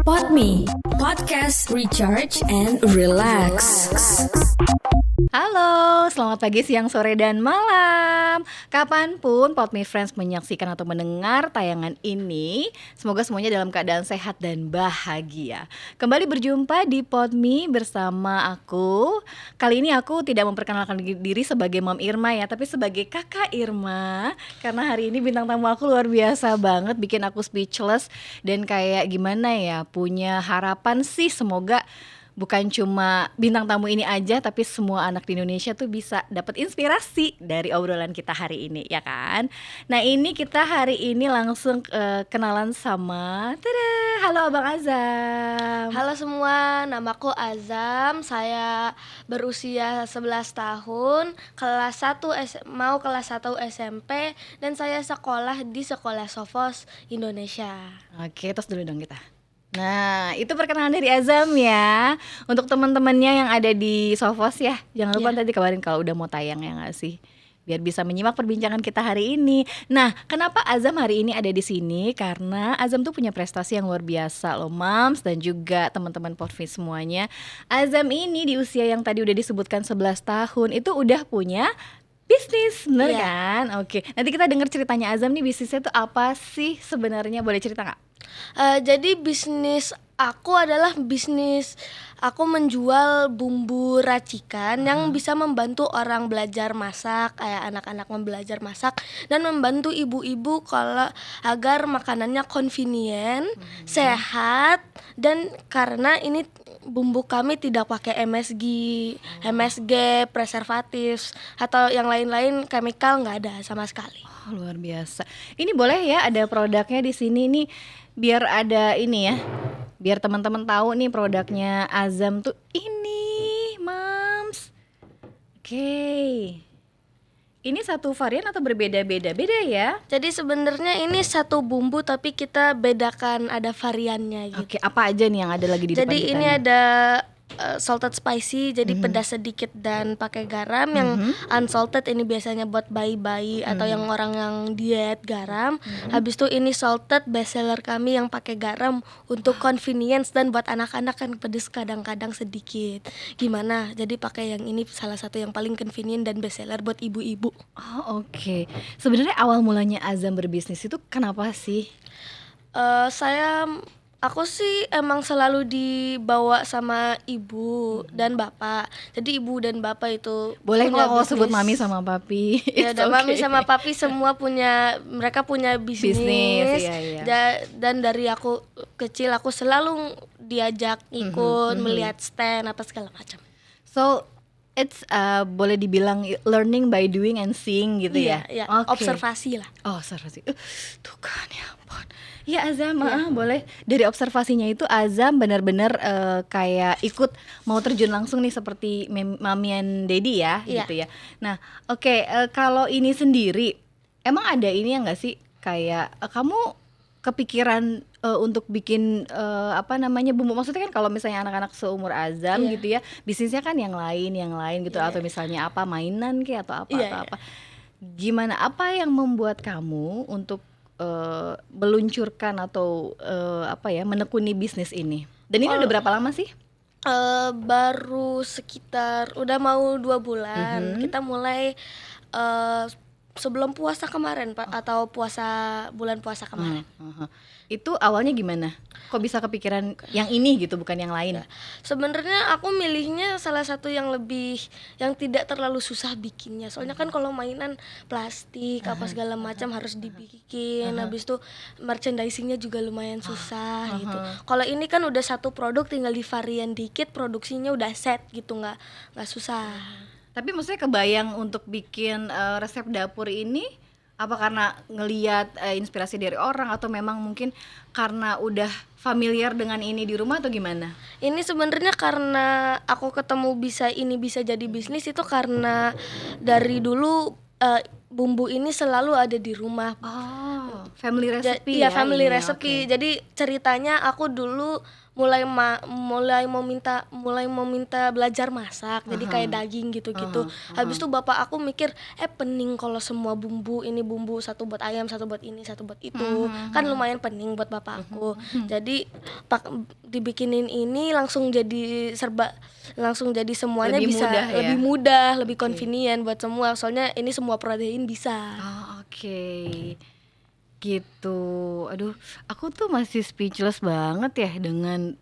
Podme, podcast recharge and relax. Halo, selamat pagi, siang, sore, dan malam. Kapanpun Podme Friends menyaksikan atau mendengar tayangan ini, semoga semuanya dalam keadaan sehat dan bahagia. Kembali berjumpa di Podme bersama aku. Kali ini aku tidak memperkenalkan diri sebagai Mom Irma ya, tapi sebagai Kakak Irma. Karena hari ini bintang tamu aku luar biasa banget, bikin aku speechless. Dan kayak gimana ya, punya harapan sih semoga bukan cuma bintang tamu ini aja, tapi semua anak di Indonesia tuh bisa dapat inspirasi dari obrolan kita hari ini, ya kan? Nah, ini kita hari ini langsung kenalan sama halo Abang Azam. Halo semua, namaku Azam. Saya berusia 11 tahun, mau kelas 1 SMP, dan saya sekolah di Sekolah Sofos Indonesia. Oke, terus dulu dong kita. Nah, itu perkenalan dari Azam ya. Untuk teman-temannya yang ada di Sofos ya, jangan lupa tadi kabarin kalau udah mau tayang ya nggak sih? Biar bisa menyimak perbincangan kita hari ini. Nah, kenapa Azam hari ini ada di sini? Karena Azam tuh punya prestasi yang luar biasa loh, Mams dan juga teman-teman Podme semuanya. Azam ini di usia yang tadi udah disebutkan 11 tahun itu udah punya bisnis, bener kan? Oke, nanti kita dengar ceritanya Azam nih, bisnisnya tuh apa sih sebenarnya? Boleh cerita nggak? Jadi bisnis aku adalah bisnis aku menjual bumbu racikan yang bisa membantu orang belajar masak, kayak anak-anak belajar masak, dan membantu ibu-ibu kalau agar makanannya convenient, sehat, dan karena ini bumbu kami tidak pakai MSG, preservatif atau yang lain-lain chemical, nggak ada sama sekali. Oh, luar biasa. Ini boleh ya ada produknya di sini nih, biar ada ini ya. Biar teman-teman tahu nih produknya Azam tuh ini, Mams. Oke. Ini satu varian atau berbeda-beda? Beda ya? Jadi sebenarnya ini satu bumbu tapi kita bedakan ada variannya gitu. Oke, apa aja nih yang ada lagi di depan Jadi kita ini nih? ada salted spicy, jadi pedas sedikit dan pakai garam. Yang unsalted ini biasanya buat bayi-bayi atau yang orang yang diet garam. Habis itu ini salted bestseller kami yang pakai garam untuk convenience dan buat anak-anak kan pedas kadang-kadang sedikit. Gimana? Jadi pakai yang ini salah satu yang paling convenient dan bestseller buat ibu-ibu. Oh, oke. Sebenarnya awal mulanya Azam berbisnis itu kenapa sih? Aku sih emang selalu dibawa sama ibu dan bapak. Jadi ibu dan bapak itu Boleh punya kok kalau bisnis. sebut mami sama papi. Ya, It's dan mami okay. sama papi semua mereka punya bisnis. iya. Dan dari aku kecil aku selalu diajak ikut melihat stand apa segala macam. So it's boleh dibilang learning by doing and seeing gitu ya? Iya, Oke. observasi lah. Oh, observasi. Tuh kan ya ampun. Ya Azam, boleh. Dari observasinya itu Azam benar-benar kayak ikut mau terjun langsung nih seperti Mami and Daddy ya, Iya. gitu ya. Nah, oke, kalau ini sendiri emang ada ini ya nggak sih kayak kamu kepikiran untuk bikin bumbu, maksudnya kan kalau misalnya anak-anak seumur Azam gitu ya, bisnisnya kan yang lain gitu, atau misalnya apa mainan kayak atau apa atau apa. Gimana, apa yang membuat kamu untuk meluncurkan atau menekuni bisnis ini? Dan ini udah berapa lama sih? Baru sekitar udah mau 2 bulan. Kita mulai sebelum puasa kemarin Pak, atau bulan puasa kemarin. Itu awalnya gimana? Kok bisa kepikiran yang ini gitu, bukan yang lain? Sebenarnya aku milihnya salah satu yang tidak terlalu susah bikinnya. Soalnya kan kalau mainan plastik apa segala macam harus dibikin. Habis itu merchandisingnya juga lumayan susah gitu. Kalau ini kan udah satu produk, tinggal di varian dikit, produksinya udah set gitu, nggak susah. Tapi maksudnya kebayang untuk bikin resep dapur ini apa karena ngelihat inspirasi dari orang, atau memang mungkin karena udah familiar dengan ini di rumah, atau gimana? Ini sebenarnya karena aku ketemu ini bisa jadi bisnis itu karena dari dulu bumbu ini selalu ada di rumah. Oh, family recipe Iya, ya? family Ini, recipe. oke. Jadi ceritanya aku dulu mulai mau minta belajar masak, jadi kayak daging gitu-gitu. Habis itu bapak aku mikir pening kalau semua bumbu, ini bumbu satu buat ayam, satu buat ini, satu buat itu, kan lumayan pening buat bapak aku. Jadi dibikinin ini langsung jadi semuanya Lebih bisa mudah ya? lebih mudah, lebih convenient buat semua, soalnya ini semua protein bisa. Oh, oke. Gitu. Aduh, aku tuh masih speechless banget ya dengan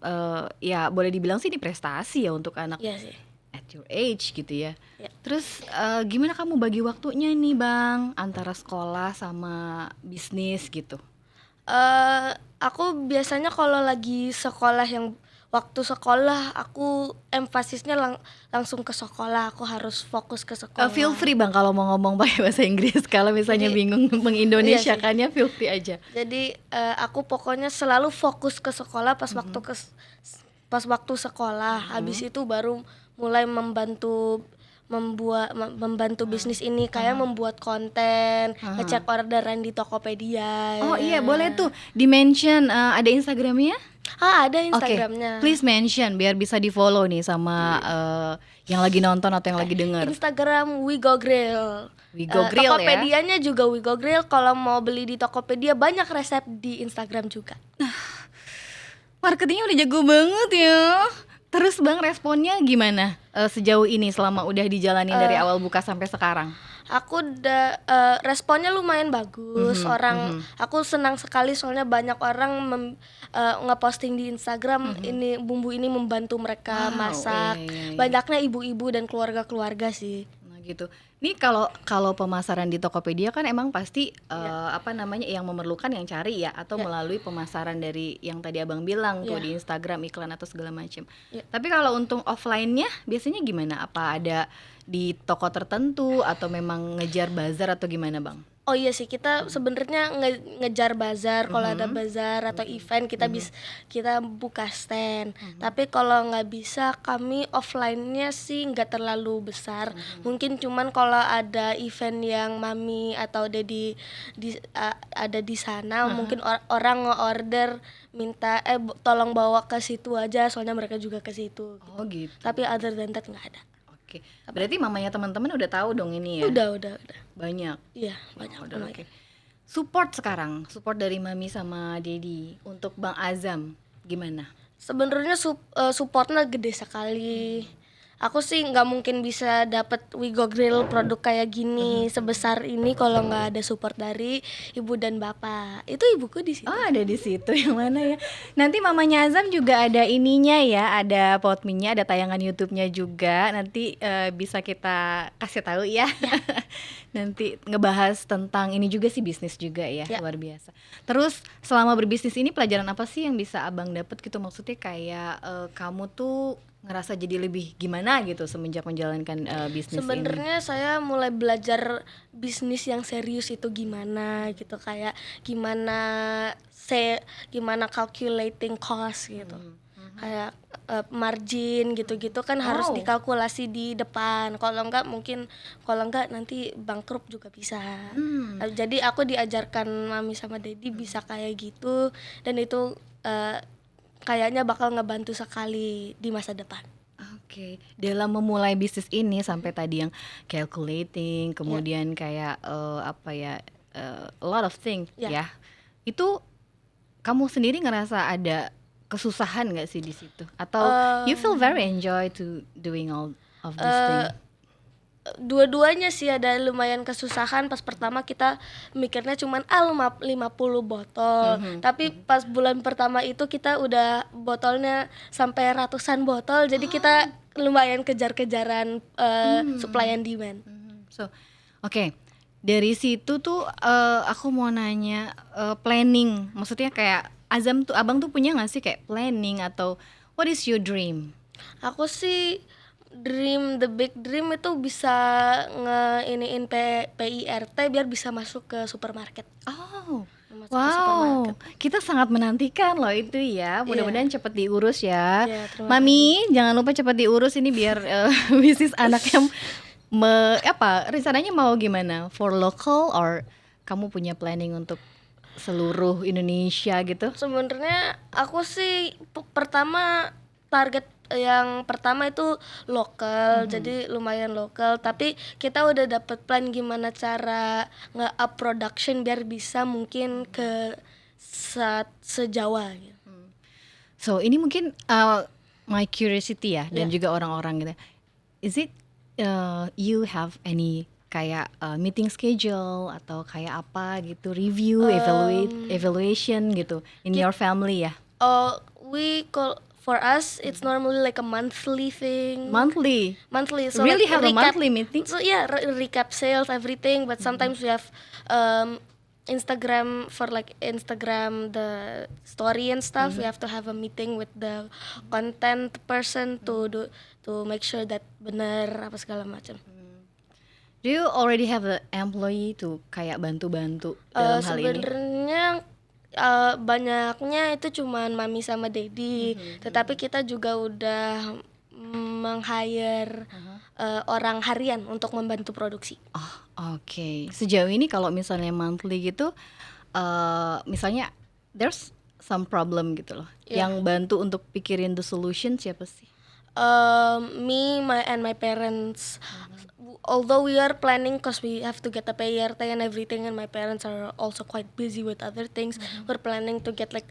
ya boleh dibilang sih ini prestasi ya untuk anak Iya sih. at your age gitu ya. Ya. Terus gimana kamu bagi waktunya nih, Bang, antara sekolah sama bisnis gitu? Aku biasanya kalau lagi waktu sekolah aku emfasisnya langsung ke sekolah, aku harus fokus ke sekolah. Feel free, Bang, kalau mau ngomong pakai bahasa Inggris. Kalau misalnya Jadi- bingung mengindonesiakannya, feel free aja. Jadi aku pokoknya selalu fokus ke sekolah pas waktu sekolah. Habis itu baru mulai membantu bisnis ini, kayak membuat konten, ngecek orderan di Tokopedia. Oh iya, boleh tuh di-mention ada Instagramnya? Ada Oke, Instagramnya. please mention biar bisa di-follow nih sama yang lagi nonton atau yang lagi denger. Instagram Wigo Grill. Wigo Grill ya? Tokopedianya juga Wigo Grill. Kalau mau beli di Tokopedia banyak resep di Instagram juga. Marketingnya udah jago banget ya. Terus Bang, responnya gimana sejauh ini selama udah dijalanin dari awal buka sampai sekarang? Aku responnya lumayan bagus. Aku senang sekali soalnya banyak orang ngeposting di Instagram ini bumbu ini membantu mereka Wow, masak. iya. Banyaknya ibu-ibu dan keluarga-keluarga sih. Nah gitu. Nih kalau pemasaran di Tokopedia kan emang pasti apa namanya yang memerlukan yang cari ya, atau melalui pemasaran dari yang tadi Abang bilang tuh Ya. di Instagram, iklan atau segala macam. Ya. Tapi kalau untuk offline-nya biasanya gimana? Apa ada di toko tertentu atau memang ngejar bazar atau gimana, Bang? Oh iya sih, kita sebenarnya ngejar bazar. Kalau ada bazar atau event kita buka stand. Tapi kalau nggak bisa, kami offline-nya sih nggak terlalu besar. Mungkin cuman kalau ada event yang mami atau daddy ada di sana, mungkin orang nge-order minta tolong bawa ke situ aja, soalnya mereka juga ke situ. Oh gitu. Tapi other than that nggak ada. Oke. Berarti mamanya teman-teman udah tahu dong ini ya? Udah. Banyak. Iya, banyak Udah, lumayan. oke. Support dari mami sama daddy untuk Bang Azam gimana? Sebenarnya supportnya gede sekali. Aku sih nggak mungkin bisa dapat Wigo Grill produk kayak gini sebesar ini kalau nggak ada support dari ibu dan bapak. Itu ibuku di situ. Oh, ada di situ yang mana ya? Nanti mamanya Azam juga ada ininya ya, ada potminya, ada tayangan YouTube-nya juga. Nanti bisa kita kasih tahu ya. Nanti ngebahas tentang ini juga sih, bisnis juga ya, Ya. luar biasa. Terus selama berbisnis ini pelajaran apa sih yang bisa Abang dapat gitu? Maksudnya kayak kamu tuh ngerasa jadi lebih gimana gitu semenjak menjalankan bisnis ini? Sebenarnya saya mulai belajar bisnis yang serius itu gimana gitu, kayak gimana calculating cost gitu. Kayak margin gitu-gitu kan harus Wow. dikalkulasi di depan. Kalau enggak nanti bangkrut juga bisa. Jadi aku diajarkan mami sama daddy bisa kayak gitu, dan itu kayaknya bakal ngebantu sekali di masa depan. Oke, dalam memulai bisnis ini sampai tadi yang calculating, kemudian kayak apa ya, a lot of things Ya. ya. Itu kamu sendiri ngerasa ada kesusahan nggak sih di situ? Atau you feel very enjoy to doing all of this thing? Dua-duanya sih ada lumayan kesusahan. Pas pertama kita mikirnya cuman 50 botol. Tapi pas bulan pertama itu kita udah botolnya sampai ratusan botol. Jadi kita lumayan kejar-kejaran supply and demand. So, oke. Dari situ tuh aku mau nanya planning. Maksudnya kayak Abang tuh punya nggak sih kayak planning atau what is your dream? Aku sih the big dream itu bisa ngeiniin PIRT biar bisa masuk ke supermarket. Oh, Masuk ke wow, supermarket. kita sangat menantikan loh itu ya. Mudah-mudahan cepet diurus ya. Iya, terima Mami, jangan lupa cepet diurus ini biar bisnis anaknya rencananya mau gimana? For local or kamu punya planning untuk seluruh Indonesia gitu? Sebenarnya aku sih pertama target yang pertama itu lokal, jadi lumayan lokal. Tapi kita udah dapet plan gimana cara nge-up production biar bisa mungkin ke se-Jawa gitu. So ini mungkin my curiosity ya dan juga orang-orang gitu. Is it you have any kayak meeting schedule atau kayak apa gitu, review, evaluation gitu in your family ya? We call for us it's normally like a monthly thing. Monthly. So Really like have a recap- monthly meeting? So yeah, recap sales everything, but sometimes we have Instagram for like Instagram the story and stuff. We have to have a meeting with the content person to make sure that benar apa segala macam. Do you already have an employee to kayak bantu-bantu dalam hal ini? Sebenarnya banyaknya itu cuman mami sama daddy, tetapi kita juga udah meng-hire orang harian untuk membantu produksi. Oh, oke. Sejauh ini kalau misalnya monthly gitu, misalnya there's some problem gitu loh. Yang bantu untuk pikirin the solution siapa sih? Me and my parents. Although we are planning, cause we have to get a PRT and everything, and my parents are also quite busy with other things. We're planning to get like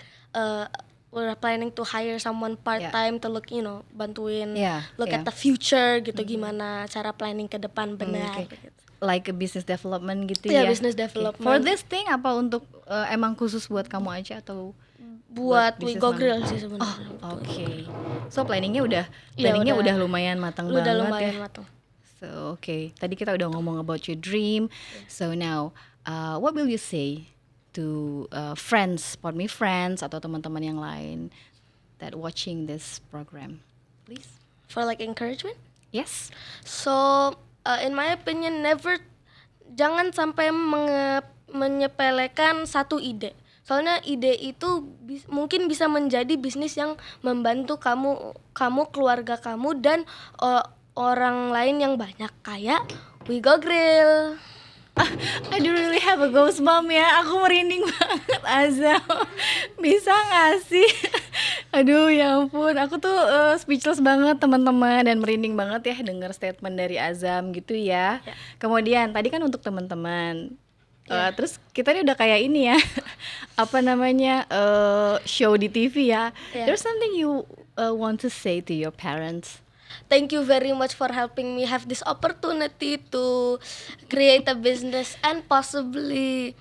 we're planning to hire someone part time to look, bantuin look at the future gitu, gimana cara planning ke depan benar. Gitu. Like a business development gitu ya? Ya, business development. For this thing apa untuk emang khusus buat kamu aja atau buat We Go Grill sih sebenarnya. Oke. So planningnya udah lumayan matang udah banget lumayan ya. matang. So tadi kita udah ngomong about your dream. So now, what will you say to friends, Pod Me friends atau teman-teman yang lain that watching this program, please? For like encouragement? Yes. So, in my opinion, jangan sampai menyepelekan satu ide. Soalnya ide itu mungkin bisa menjadi bisnis yang membantu kamu, keluarga kamu, dan orang lain yang banyak, kayak We Go Grill. I do really have a ghost mom ya. Aku merinding banget, Azam. Bisa gak sih? Aduh ya ampun, aku tuh speechless banget teman-teman, dan merinding banget ya dengar statement dari Azam gitu ya. Kemudian tadi kan untuk teman-teman. Terus kita ini udah kayak ini ya. Apa namanya? Show di TV ya. There's something you want to say to your parents? Thank you very much for helping me have this opportunity to create a business and possibly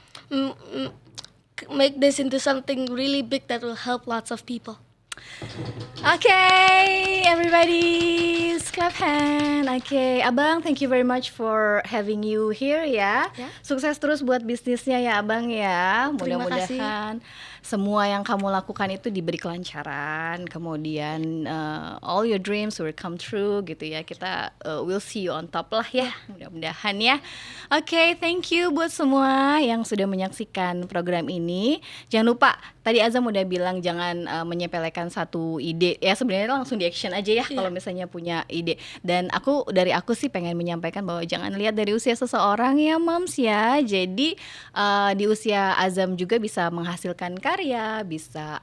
make this into something really big that will help lots of people. Okay, everybody, clap hand. Okay, Abang, thank you very much for having you here ya. Sukses terus buat bisnisnya ya, Abang ya. Mudah-mudahan semua yang kamu lakukan itu diberi kelancaran. Kemudian all your dreams will come true gitu ya. Kita will see you on top lah ya. Mudah-mudahan ya. Okay, thank you buat semua yang sudah menyaksikan program ini. Jangan lupa, tadi Azam udah bilang jangan menyepelekan satu ide. Ya sebenarnya langsung di action aja ya kalau misalnya punya ide. Dan dari aku sih pengen menyampaikan bahwa jangan lihat dari usia seseorang ya, Moms ya. Jadi di usia Azam juga bisa menghasilkan karya, bisa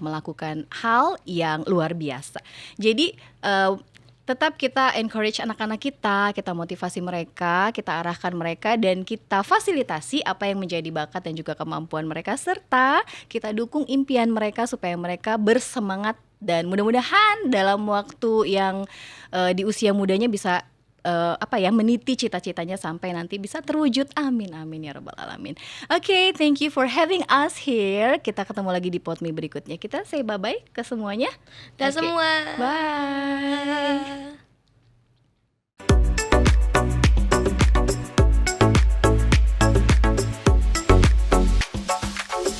melakukan hal yang luar biasa. Jadi tetap kita encourage anak-anak kita motivasi mereka, kita arahkan mereka, dan kita fasilitasi apa yang menjadi bakat dan juga kemampuan mereka, serta kita dukung impian mereka supaya mereka bersemangat, dan mudah-mudahan dalam waktu yang di usia mudanya bisa meniti cita-citanya sampai nanti bisa terwujud. Amin amin ya rabbal alamin. Okay, thank you for having us here. Kita ketemu lagi di Pod Me berikutnya. Kita say bye-bye ke semuanya. Dah semua. Bye.